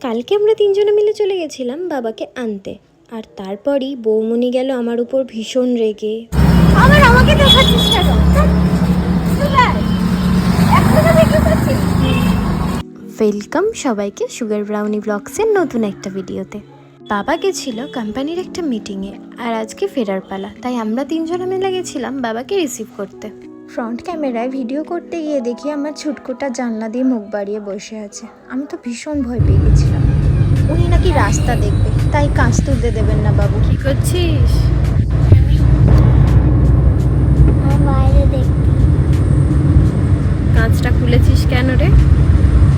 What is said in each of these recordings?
কালকে আমরা তিনজনে মিলে চলে গেছিলাম বাবাকে আনতে, আর তারপরই বৌমনি গেল আমার উপর ভীষণ রেগে। আমাকে দেখাচ্ছিস কেন? ওয়েলকাম সবাইকে সুগার ব্রাউনি ব্লগসের নতুন একটা ভিডিওতে। বাবা গেছিল কোম্পানির একটা মিটিংয়ে, আর আজকে ফেরার পালা, তাই আমরা তিনজনে মিলে গেছিলাম বাবাকে রিসিভ করতে। ফ্রন্ট ক্যামেরায় ভিডিও করতে গিয়ে দেখি আমার ছুটকুটা জানলা দিয়ে মুখ বাড়িয়ে বসে আছে। আমি তো ভীষণ ভয় পেয়ে গেছিলাম। উনি নাকি রাস্তা দেখবে, তাই কাঁচ তুলতে দেবেন না। বাবু কি করছিস? বাইরে দেখি। কাঁচটা খুলেছিস কেন রে?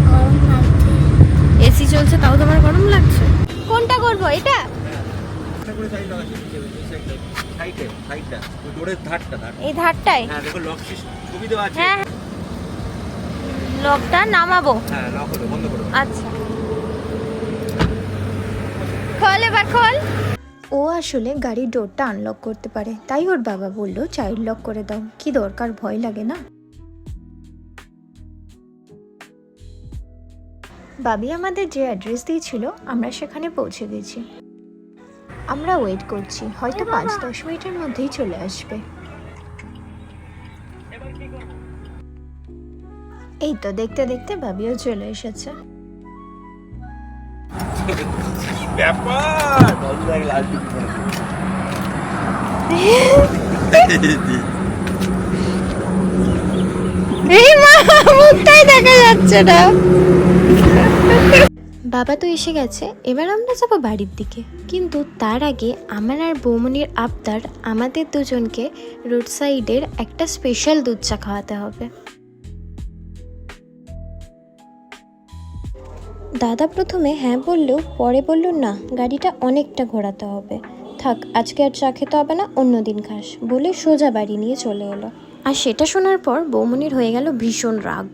গরম লাগছে। এসি চলছে তাও তোমার গরম লাগছে? কোনটা করবো, এটা? এই ধারটাই? হ্যাঁ, লকটা নামাবো। আচ্ছা, খোল এবার, খোল। ও আসলে গাড়ির ডোরটা আনলক করতে পারে, তাই ওর বাবা বললো চাইল্ড লক করে দাও। কি দরকার, ভয় লাগে না? বাবি আমাদের যে অ্যাড্রেস দিয়েছিল আমরা সেখানে পৌঁছে গেছি। আমরা ওয়েট করছি, হয়তো 5-10 মিনিটের মধ্যেই চলে আসবে। এই তো দেখতে দেখতে বাবিও চলে এসেছে। এই মা, মুখটাই দেখা যাচ্ছে না। বাবা তো এসে গেছে, এবার আমরা যাবো বাড়ির দিকে। কিন্তু তার আগে আমার আর বৌমনির আবদার, আমাদের দুজনকে রোড সাইডের একটা স্পেশাল দুধ চা খাওয়াতে হবে। দাদা প্রথমে হ্যাঁ বললেও পরে বলল না, গাড়িটা অনেকটা ঘোরাতে হবে, থাক আজকে আর চা খেতে হবে না, অন্যদিন খাস, বলে সোজা বাড়ি নিয়ে চলে এলো। আর সেটা শোনার পর বৌমনির হয়ে গেল ভীষণ রাগ।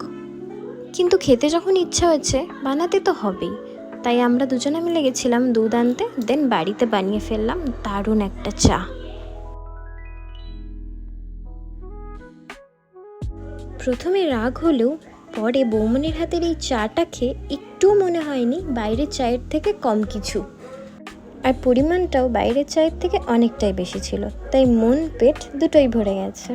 কিন্তু খেতে যখন ইচ্ছা হয়েছে, বানাতে তো হবেই, তাই আমরা দুজনে মিলে গেছিলাম দুধ আনতে। দেন বাড়িতে বানিয়ে ফেললাম দারুণ একটা চা। প্রথমে রাগ হলেও পরে বৌমনির হাতের এই চাটা খেয়ে একটু মনে হয়নি বাইরের চায়ের থেকে কম কিছু, আর পরিমাণটাও বাইরের চায়ের থেকে অনেকটাই বেশি ছিল, তাই মন পেট দুটোই ভরে গেছে।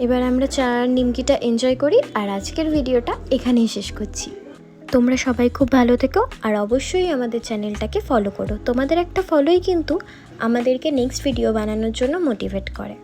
এবার আমরা চা আর নিমকিটা এনজয় করি, আর আজকের ভিডিওটা এখানেই শেষ করছি। তোমরা সবাই খুব ভালো থেকো, আর অবশ্যই আমাদের চ্যানেলটাকে ফলো করো। তোমাদের একটা ফলোই কিন্তু আমাদেরকে নেক্সট ভিডিও বানানোর জন্য মোটিভেট করে।